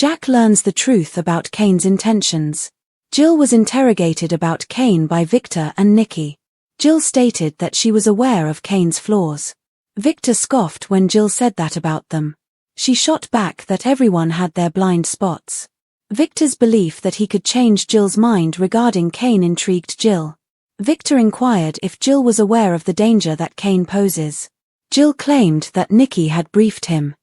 Jack learns the truth about Cane's intentions. Jill was interrogated about Cane by Victor and Nikki. Jill stated that she was aware of Cane's flaws. Victor scoffed when Jill said that about them. She shot back that everyone had their blind spots. Victor's belief that he could change Jill's mind regarding Cane intrigued Jill. Victor inquired if Jill was aware of the danger that Cane poses. Jill claimed that Nikki had briefed him.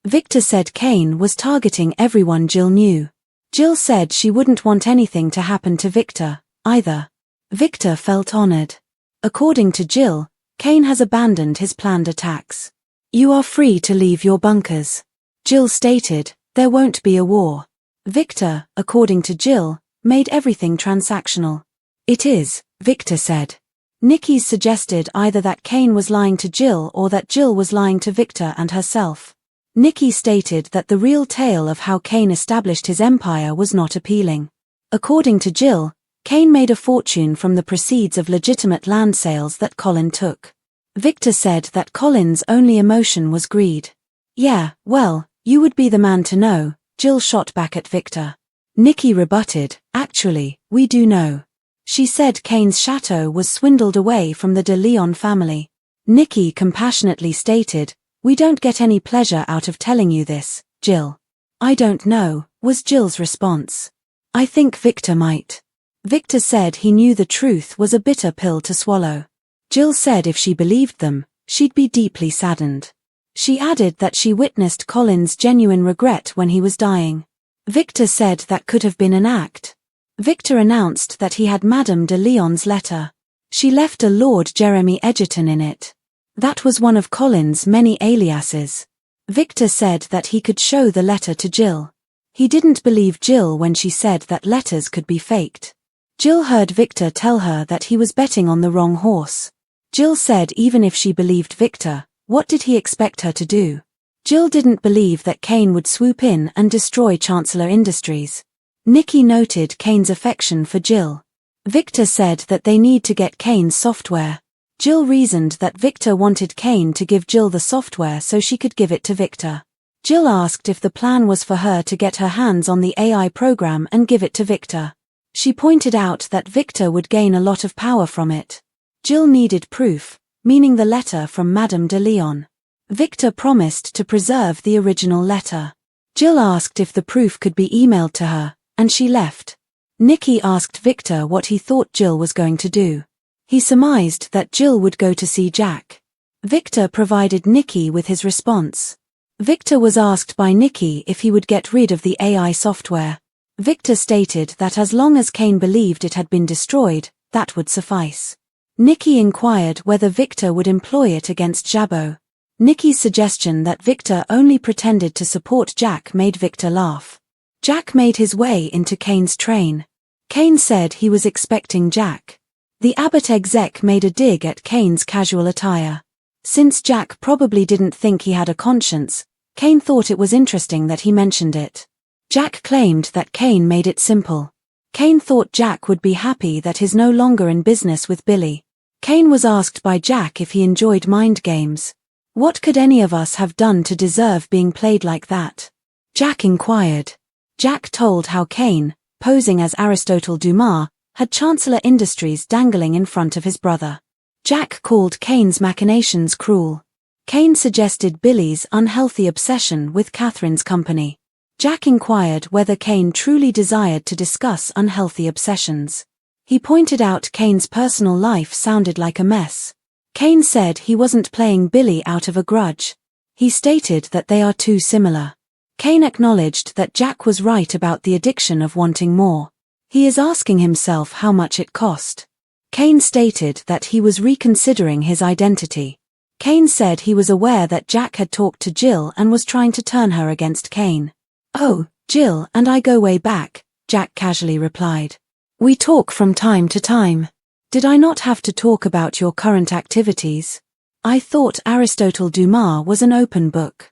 Victor said Cane was targeting everyone Jill knew. Jill said she wouldn't want anything to happen to Victor, either. Victor felt honored. According to Jill, Cane has abandoned his planned attacks. "You are free to leave your bunkers." Jill stated, "There won't be a war." Victor, according to Jill, made everything transactional. "It is," Victor said. Nikki suggested either that Cane was lying to Jill or that Jill was lying to Victor and herself. Nikki stated that the real tale of how Cane established his empire was not appealing. According to Jill, Cane made a fortune from the proceeds of legitimate land sales that Colin took. Victor said that Colin's only emotion was greed. "Yeah, well, you would be the man to know," Jill shot back at Victor. Nikki rebutted, "Actually, we do know." She said Cane's chateau was swindled away from the de Leon family. Nikki compassionately stated, "We don't get any pleasure out of telling you this, Jill." "I don't know," was Jill's response. "I think Victor might." Victor said he knew the truth was a bitter pill to swallow. Jill said if she believed them, she'd be deeply saddened. She added that she witnessed Colin's genuine regret when he was dying. Victor said that could have been an act. Victor announced that he had Madame de Leon's letter. She left a Lord Jeremy Egerton in it. That was one of Colin's many aliases. Victor said that he could show the letter to Jill. He didn't believe Jill when she said that letters could be faked. Jill heard Victor tell her that he was betting on the wrong horse. Jill said even if she believed Victor, what did he expect her to do? Jill didn't believe that Cane would swoop in and destroy Chancellor Industries. Nikki noted Cane's affection for Jill. Victor said that they need to get Cane's software. Jill reasoned that Victor wanted Cane to give Jill the software so she could give it to Victor. Jill asked if the plan was for her to get her hands on the AI program and give it to Victor. She pointed out that Victor would gain a lot of power from it. Jill needed proof, meaning the letter from Madame de Leon. Victor promised to preserve the original letter. Jill asked if the proof could be emailed to her, and she left. Nikki asked Victor what he thought Jill was going to do. He surmised that Jill would go to see Jack. Victor provided Nikki with his response. Victor was asked by Nikki if he would get rid of the AI software. Victor stated that as long as Cane believed it had been destroyed, that would suffice. Nikki inquired whether Victor would employ it against Jabot. Nikki's suggestion that Victor only pretended to support Jack made Victor laugh. Jack made his way into Cane's train. Cane said he was expecting Jack. The Abbott exec made a dig at Cane's casual attire. Since Jack probably didn't think he had a conscience, Cane thought it was interesting that he mentioned it. Jack claimed that Cane made it simple. Cane thought Jack would be happy that he's no longer in business with Billy. Cane was asked by Jack if he enjoyed mind games. "What could any of us have done to deserve being played like that?" Jack inquired. Jack told how Cane, posing as Aristotle Dumas, had Chancellor Industries dangling in front of his brother. Jack called Cane's machinations cruel. Cane suggested Billy's unhealthy obsession with Catherine's company. Jack inquired whether Cane truly desired to discuss unhealthy obsessions. He pointed out Cane's personal life sounded like a mess. Cane said he wasn't playing Billy out of a grudge. He stated that they are too similar. Cane acknowledged that Jack was right about the addiction of wanting more. He is asking himself how much it cost. Cane stated that he was reconsidering his identity. Cane said he was aware that Jack had talked to Jill and was trying to turn her against Cane. "Oh, Jill and I go way back," Jack casually replied. "We talk from time to time. Did I not have to talk about your current activities? I thought Aristotle Dumas was an open book."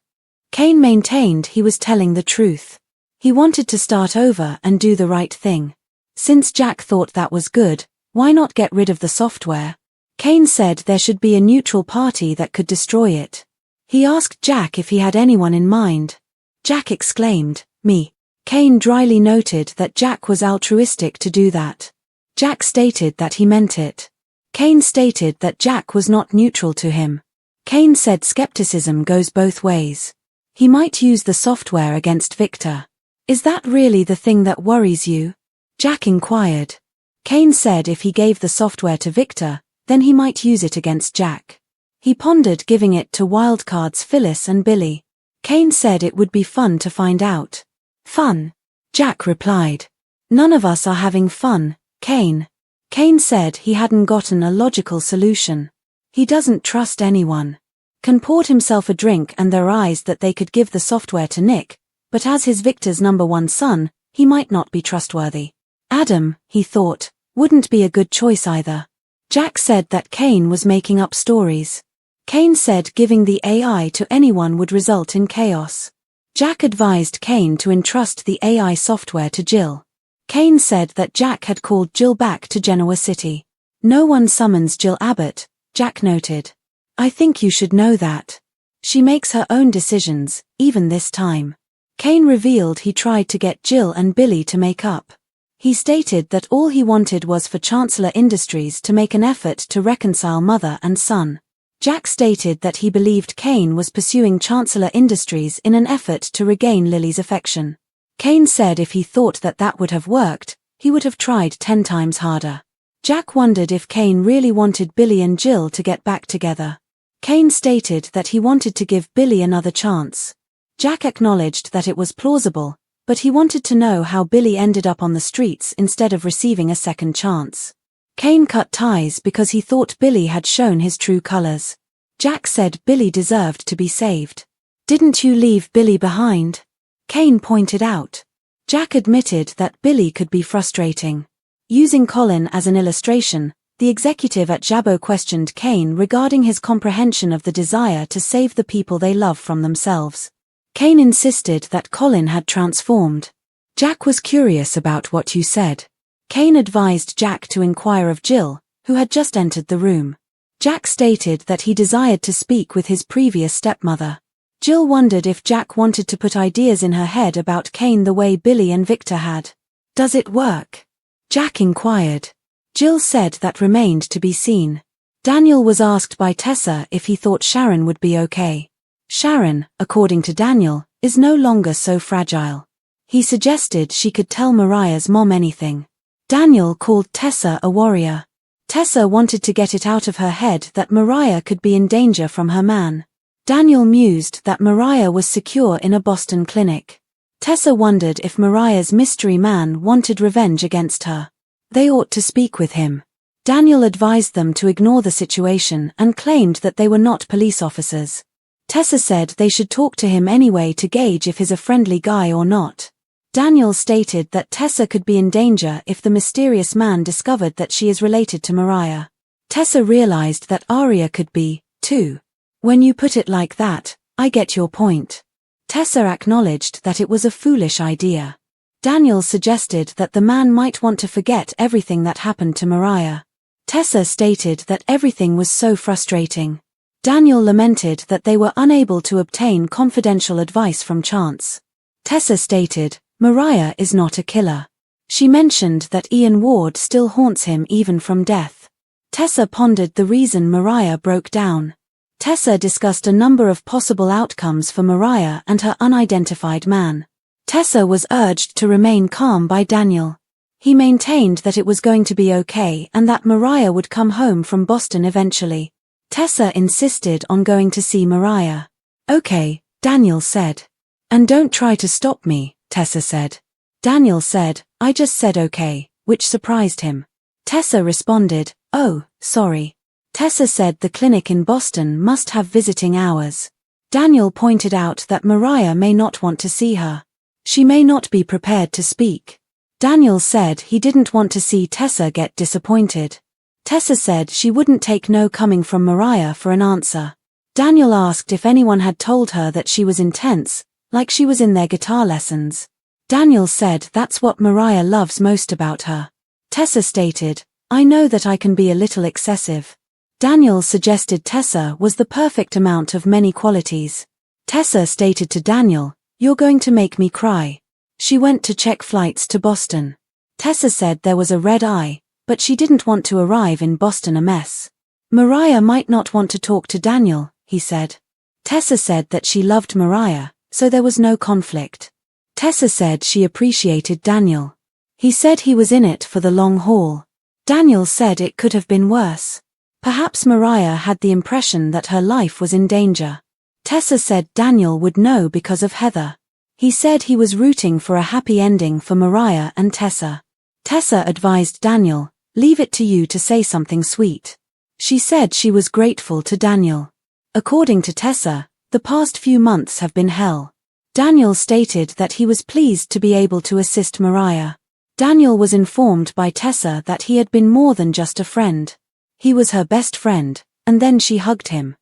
Cane maintained he was telling the truth. He wanted to start over and do the right thing. Since Jack thought that was good, why not get rid of the software? Cane said there should be a neutral party that could destroy it. He asked Jack if he had anyone in mind. Jack exclaimed, "Me." Cane dryly noted that Jack was altruistic to do that. Jack stated that he meant it. Cane stated that Jack was not neutral to him. Cane said skepticism goes both ways. He might use the software against Victor. Is that really the thing that worries you? Jack inquired. Cane said if he gave the software to Victor, then he might use it against Jack. He pondered giving it to wildcards Phyllis and Billy. Cane said it would be fun to find out. Fun? Jack replied. None of us are having fun, Cane. Cane said he hadn't gotten a logical solution. He doesn't trust anyone. Cane poured himself a drink and theorized that they could give the software to Nick, but as his Victor's #1 son, he might not be trustworthy. Adam, he thought, wouldn't be a good choice either. Jack said that Cane was making up stories. Cane said giving the AI to anyone would result in chaos. Jack advised Cane to entrust the AI software to Jill. Cane said that Jack had called Jill back to Genoa City. No one summons Jill Abbott, Jack noted. I think you should know that. She makes her own decisions, even this time. Cane revealed he tried to get Jill and Billy to make up. He stated that all he wanted was for Chancellor Industries to make an effort to reconcile mother and son. Jack stated that he believed Cane was pursuing Chancellor Industries in an effort to regain Lily's affection. Cane said if he thought that that would have worked, he would have tried 10 times harder. Jack wondered if Cane really wanted Billy and Jill to get back together. Cane stated that he wanted to give Billy another chance. Jack acknowledged that it was plausible, but he wanted to know how Billy ended up on the streets instead of receiving a second chance. Cane cut ties because he thought Billy had shown his true colors. Jack said Billy deserved to be saved. Didn't you leave Billy behind? Cane pointed out. Jack admitted that Billy could be frustrating. Using Colin as an illustration, the executive at Jabot questioned Cane regarding his comprehension of the desire to save the people they love from themselves. Cane insisted that Colin had transformed. Jack was curious about what you said. Cane advised Jack to inquire of Jill, who had just entered the room. Jack stated that he desired to speak with his previous stepmother. Jill wondered if Jack wanted to put ideas in her head about Cane the way Billy and Victor had. Does it work? Jack inquired. Jill said that remained to be seen. Daniel was asked by Tessa if he thought Sharon would be okay. Sharon, according to Daniel, is no longer so fragile. He suggested she could tell Mariah's mom anything. Daniel called Tessa a warrior. Tessa wanted to get it out of her head that Mariah could be in danger from her man. Daniel mused that Mariah was secure in a Boston clinic. Tessa wondered if Mariah's mystery man wanted revenge against her. They ought to speak with him. Daniel advised them to ignore the situation and claimed that they were not police officers. Tessa said they should talk to him anyway to gauge if he's a friendly guy or not. Daniel stated that Tessa could be in danger if the mysterious man discovered that she is related to Mariah. Tessa realized that Arya could be, too. When you put it like that, I get your point. Tessa acknowledged that it was a foolish idea. Daniel suggested that the man might want to forget everything that happened to Mariah. Tessa stated that everything was so frustrating. Daniel lamented that they were unable to obtain confidential advice from Chance. Tessa stated, Mariah is not a killer. She mentioned that Ian Ward still haunts him even from death. Tessa pondered the reason Mariah broke down. Tessa discussed a number of possible outcomes for Mariah and her unidentified man. Tessa was urged to remain calm by Daniel. He maintained that it was going to be okay and that Mariah would come home from Boston eventually. Tessa insisted on going to see Mariah. Okay, Daniel said. And don't try to stop me, Tessa said. Daniel said, I just said okay, which surprised him. Tessa responded, oh, sorry. Tessa said the clinic in Boston must have visiting hours. Daniel pointed out that Mariah may not want to see her. She may not be prepared to speak. Daniel said he didn't want to see Tessa get disappointed. Tessa said she wouldn't take no coming from Mariah for an answer. Daniel asked if anyone had told her that she was intense, like she was in their guitar lessons. Daniel said that's what Mariah loves most about her. Tessa stated, I know that I can be a little excessive. Daniel suggested Tessa was the perfect amount of many qualities. Tessa stated to Daniel, you're going to make me cry. She went to check flights to Boston. Tessa said there was a red eye, but she didn't want to arrive in Boston a mess. Mariah might not want to talk to Daniel, he said. Tessa said that she loved Mariah, so there was no conflict. Tessa said she appreciated Daniel. He said he was in it for the long haul. Daniel said it could have been worse. Perhaps Mariah had the impression that her life was in danger. Tessa said Daniel would know because of Heather. He said he was rooting for a happy ending for Mariah and Tessa. Tessa advised Daniel, "Leave it to you to say something sweet." She said she was grateful to Daniel. According to Tessa, the past few months have been hell. Daniel stated that he was pleased to be able to assist Mariah. Daniel was informed by Tessa that he had been more than just a friend. He was her best friend, and then she hugged him.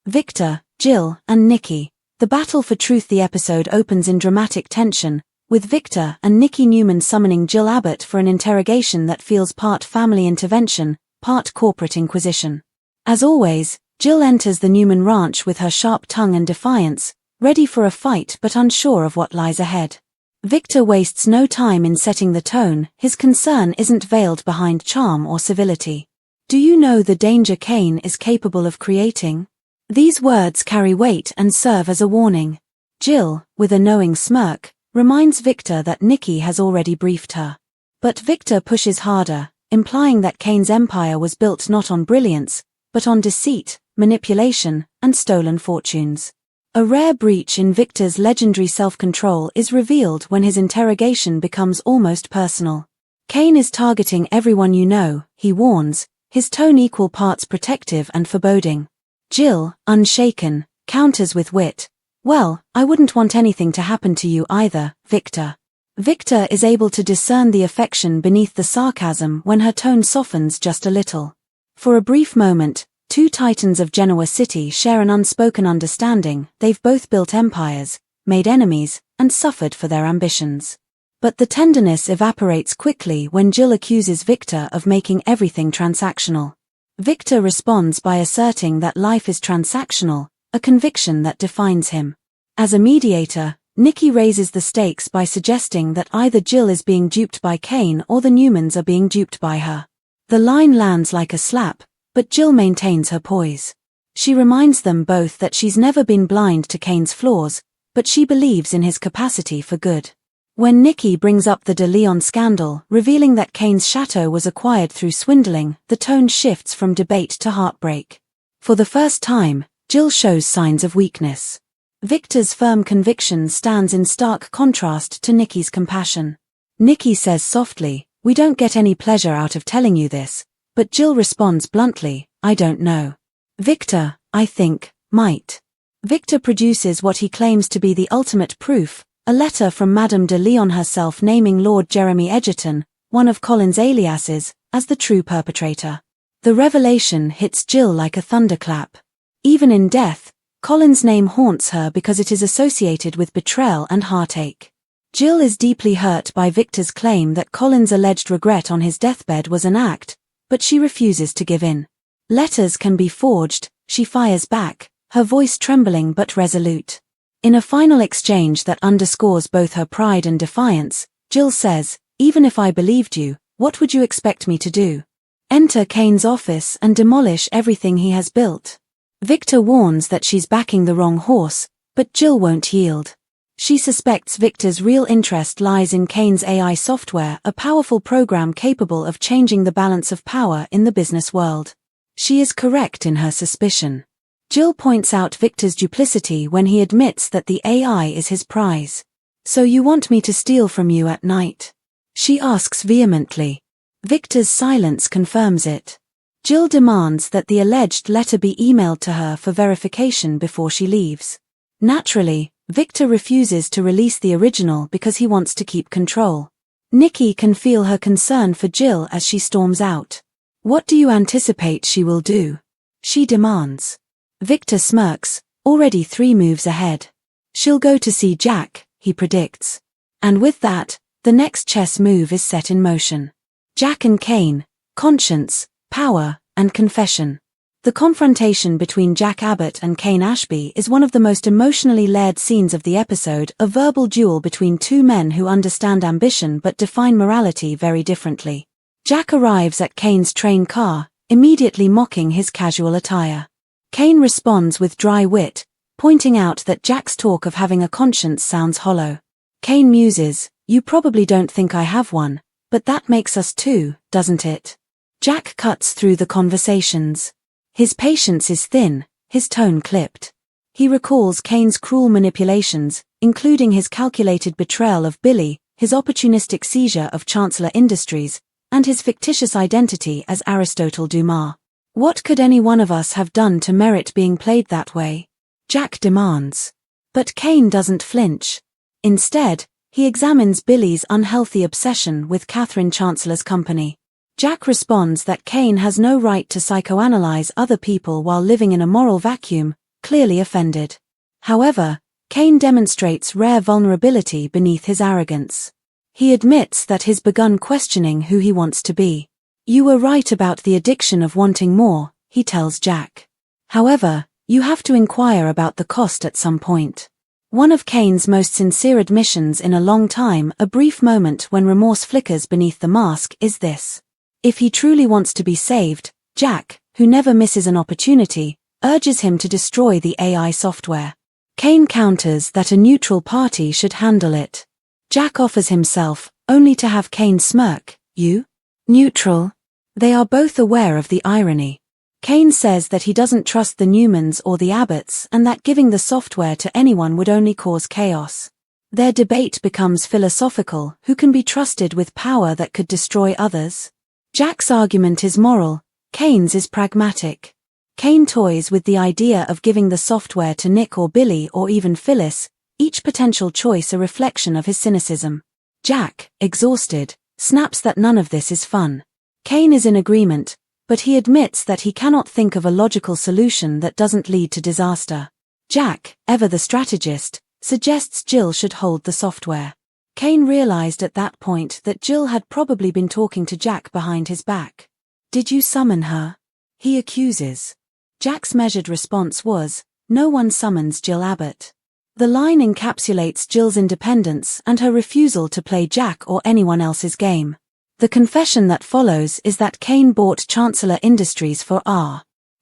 Victor, Jill, and Nikki. The battle for truth. The episode opens in dramatic tension, with Victor and Nikki Newman summoning Jill Abbott for an interrogation that feels part family intervention, part corporate inquisition. As always, Jill enters the Newman ranch with her sharp tongue and defiance, ready for a fight but unsure of what lies ahead. Victor wastes no time in setting the tone. His concern isn't veiled behind charm or civility. "Do you know the danger Cane is capable of creating?" These words carry weight and serve as a warning. Jill, with a knowing smirk, reminds Victor that Nikki has already briefed her. But Victor pushes harder, implying that Cane's empire was built not on brilliance, but on deceit, manipulation, and stolen fortunes. A rare breach in Victor's legendary self-control is revealed when his interrogation becomes almost personal. "Cane is targeting everyone you know," he warns, his tone equal parts protective and foreboding. Jill, unshaken, counters with wit, "Well, I wouldn't want anything to happen to you either, Victor." Victor is able to discern the affection beneath the sarcasm when her tone softens just a little. For a brief moment, two titans of Genoa City share an unspoken understanding. They've both built empires, made enemies, and suffered for their ambitions. But the tenderness evaporates quickly when Jill accuses Victor of making everything transactional. Victor responds by asserting that life is transactional, a conviction that defines him. As a mediator, Nikki raises the stakes by suggesting that either Jill is being duped by Cane or the Newmans are being duped by her. The line lands like a slap, but Jill maintains her poise. She reminds them both that she's never been blind to Cane's flaws, but she believes in his capacity for good. When Nikki brings up the De Leon scandal, revealing that Cane's chateau was acquired through swindling, the tone shifts from debate to heartbreak. For the first time, Jill shows signs of weakness. Victor's firm conviction stands in stark contrast to Nikki's compassion. Nikki says softly, "We don't get any pleasure out of telling you this," but Jill responds bluntly, "I don't know. Victor, I think, might." Victor produces what he claims to be the ultimate proof, a letter from Madame de Leon herself naming Lord Jeremy Egerton, one of Colin's aliases, as the true perpetrator. The revelation hits Jill like a thunderclap. Even in death, Colin's name haunts her because it is associated with betrayal and heartache. Jill is deeply hurt by Victor's claim that Colin's alleged regret on his deathbed was an act, but she refuses to give in. "Letters can be forged," she fires back, her voice trembling but resolute. In a final exchange that underscores both her pride and defiance, Jill says, "Even if I believed you, what would you expect me to do? Enter Cane's office and demolish everything he has built?" Victor warns that she's backing the wrong horse, but Jill won't yield. She suspects Victor's real interest lies in Cane's AI software, a powerful program capable of changing the balance of power in the business world. She is correct in her suspicion. Jill points out Victor's duplicity when he admits that the AI is his prize. "So you want me to steal from you at night?" she asks vehemently. Victor's silence confirms it. Jill demands that the alleged letter be emailed to her for verification before she leaves. Naturally, Victor refuses to release the original because he wants to keep control. Nikki can feel her concern for Jill as she storms out. "What do you anticipate she will do?" she demands. Victor smirks, already 3 moves ahead. "She'll go to see Jack," he predicts. And with that, the next chess move is set in motion. Jack and Cane, conscience, power, and confession. The confrontation between Jack Abbott and Cane Ashby is one of the most emotionally layered scenes of the episode, a verbal duel between two men who understand ambition but define morality very differently. Jack arrives at Cane's train car, immediately mocking his casual attire. Cane responds with dry wit, pointing out that Jack's talk of having a conscience sounds hollow. Cane muses, "You probably don't think I have one, but that makes us two, doesn't it?" Jack cuts through the conversations. His patience is thin, his tone clipped. He recalls Cane's cruel manipulations, including his calculated betrayal of Billy, his opportunistic seizure of Chancellor Industries, and his fictitious identity as Aristotle Dumas. "What could any one of us have done to merit being played that way?" Jack demands. But Cane doesn't flinch. Instead, he examines Billy's unhealthy obsession with Catherine Chancellor's company. Jack responds that Cane has no right to psychoanalyze other people while living in a moral vacuum, clearly offended. However, Cane demonstrates rare vulnerability beneath his arrogance. He admits that he's begun questioning who he wants to be. "You were right about the addiction of wanting more," he tells Jack. "However, you have to inquire about the cost at some point." One of Cane's most sincere admissions in a long time, a brief moment when remorse flickers beneath the mask, is this. If he truly wants to be saved, Jack, who never misses an opportunity, urges him to destroy the AI software. Cane counters that a neutral party should handle it. Jack offers himself, only to have Cane smirk. "You? Neutral?" They are both aware of the irony. Cane says that he doesn't trust the Newmans or the Abbotts and that giving the software to anyone would only cause chaos. Their debate becomes philosophical: who can be trusted with power that could destroy others? Jack's argument is moral, Cane's is pragmatic. Cane toys with the idea of giving the software to Nick or Billy or even Phyllis, each potential choice a reflection of his cynicism. Jack, exhausted, snaps that none of this is fun. Cane is in agreement, but he admits that he cannot think of a logical solution that doesn't lead to disaster. Jack, ever the strategist, suggests Jill should hold the software. Cane realized at that point that Jill had probably been talking to Jack behind his back. "Did you summon her?" he accuses. Jack's measured response was, "No one summons Jill Abbott." The line encapsulates Jill's independence and her refusal to play Jack or anyone else's game. The confession that follows is that Cane bought Chancellor Industries for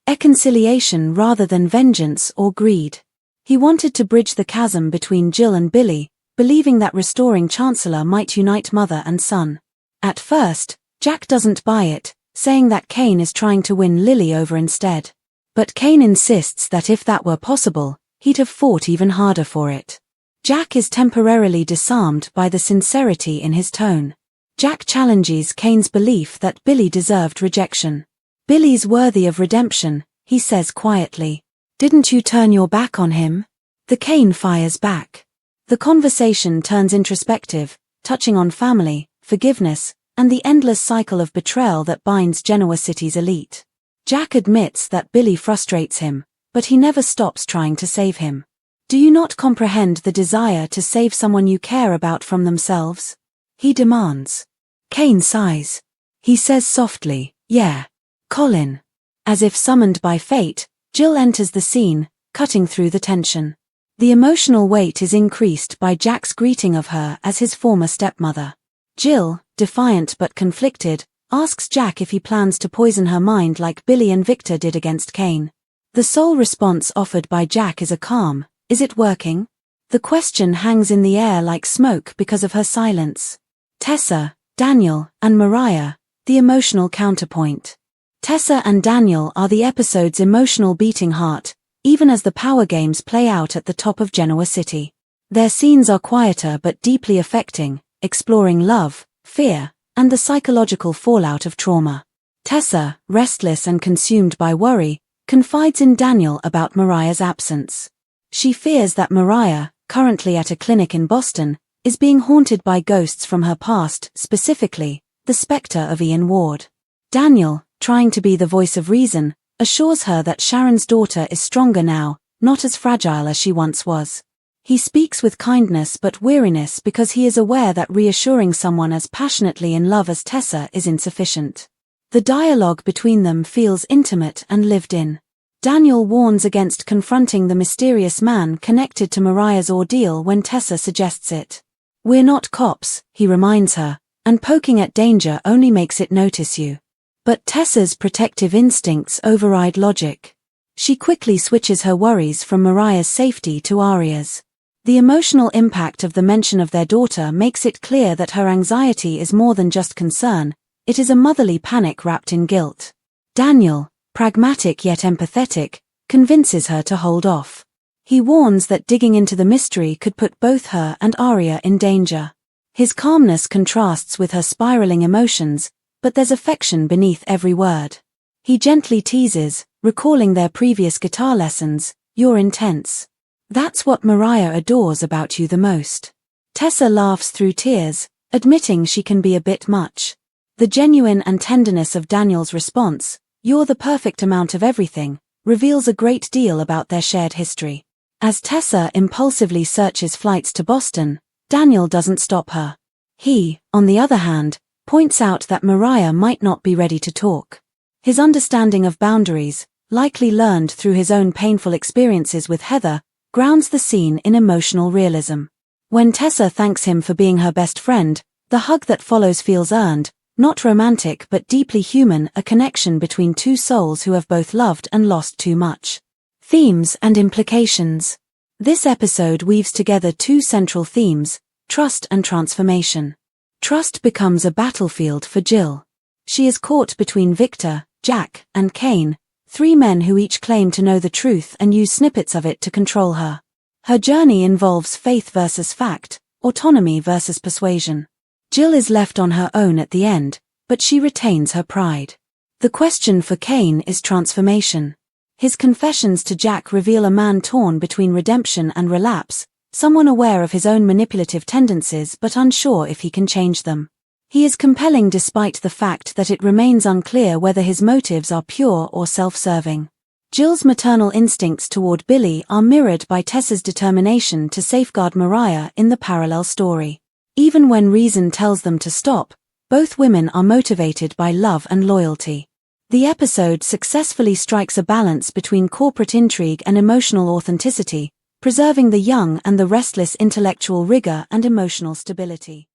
reconciliation rather than vengeance or greed. He wanted to bridge the chasm between Jill and Billy, believing that restoring Chancellor might unite mother and son. At first, Jack doesn't buy it, saying that Cane is trying to win Lily over instead. But Cane insists that if that were possible, he'd have fought even harder for it. Jack is temporarily disarmed by the sincerity in his tone. Jack challenges Cane's belief that Billy deserved rejection. "Billy's worthy of redemption," he says quietly. "Didn't you turn your back on him?" The Cane fires back. The conversation turns introspective, touching on family, forgiveness, and the endless cycle of betrayal that binds Genoa City's elite. Jack admits that Billy frustrates him, but he never stops trying to save him. "Do you not comprehend the desire to save someone you care about from themselves?" he demands. Cane sighs. He says softly, "Yeah, Colin." As if summoned by fate, Jill enters the scene, cutting through the tension. The emotional weight is increased by Jack's greeting of her as his former stepmother. Jill, defiant but conflicted, asks Jack if he plans to poison her mind like Billy and Victor did against Cane. The sole response offered by Jack is a calm, "Is it working?" The question hangs in the air like smoke because of her silence. Tessa, Daniel, and Mariah, the emotional counterpoint. Tessa and Daniel are the episode's emotional beating heart, even as the power games play out at the top of Genoa City. Their scenes are quieter but deeply affecting, exploring love, fear, and the psychological fallout of trauma. Tessa, restless and consumed by worry, confides in Daniel about Mariah's absence. She fears that Mariah, currently at a clinic in Boston, is being haunted by ghosts from her past, specifically, the specter of Ian Ward. Daniel, trying to be the voice of reason, assures her that Sharon's daughter is stronger now, not as fragile as she once was. He speaks with kindness but weariness because he is aware that reassuring someone as passionately in love as Tessa is insufficient. The dialogue between them feels intimate and lived in. Daniel warns against confronting the mysterious man connected to Mariah's ordeal when Tessa suggests it. "We're not cops," he reminds her, "and poking at danger only makes it notice you." But Tessa's protective instincts override logic. She quickly switches her worries from Mariah's safety to Aria's. The emotional impact of the mention of their daughter makes it clear that her anxiety is more than just concern, it is a motherly panic wrapped in guilt. Daniel, pragmatic yet empathetic, convinces her to hold off. He warns that digging into the mystery could put both her and Aria in danger. His calmness contrasts with her spiraling emotions, but there's affection beneath every word. He gently teases, recalling their previous guitar lessons, "You're intense. That's what Mariah adores about you the most." Tessa laughs through tears, admitting she can be a bit much. The genuine and tenderness of Daniel's response, "You're the perfect amount of everything," reveals a great deal about their shared history. As Tessa impulsively searches flights to Boston, Daniel doesn't stop her. He, on the other hand, points out that Mariah might not be ready to talk. His understanding of boundaries, likely learned through his own painful experiences with Heather, grounds the scene in emotional realism. When Tessa thanks him for being her best friend, the hug that follows feels earned, not romantic but deeply human, a connection between two souls who have both loved and lost too much. Themes and implications. This episode weaves together two central themes, trust and transformation. Trust becomes a battlefield for Jill. She is caught between Victor, Jack, and Cane, three men who each claim to know the truth and use snippets of it to control her. Her journey involves faith versus fact, autonomy versus persuasion. Jill is left on her own at the end, but she retains her pride. The question for Cane is transformation. His confessions to Jack reveal a man torn between redemption and relapse, someone aware of his own manipulative tendencies but unsure if he can change them. He is compelling despite the fact that it remains unclear whether his motives are pure or self-serving. Jill's maternal instincts toward Billy are mirrored by Tessa's determination to safeguard Mariah in the parallel story. Even when reason tells them to stop, both women are motivated by love and loyalty. The episode successfully strikes a balance between corporate intrigue and emotional authenticity, preserving the young and the restless intellectual rigor and emotional stability.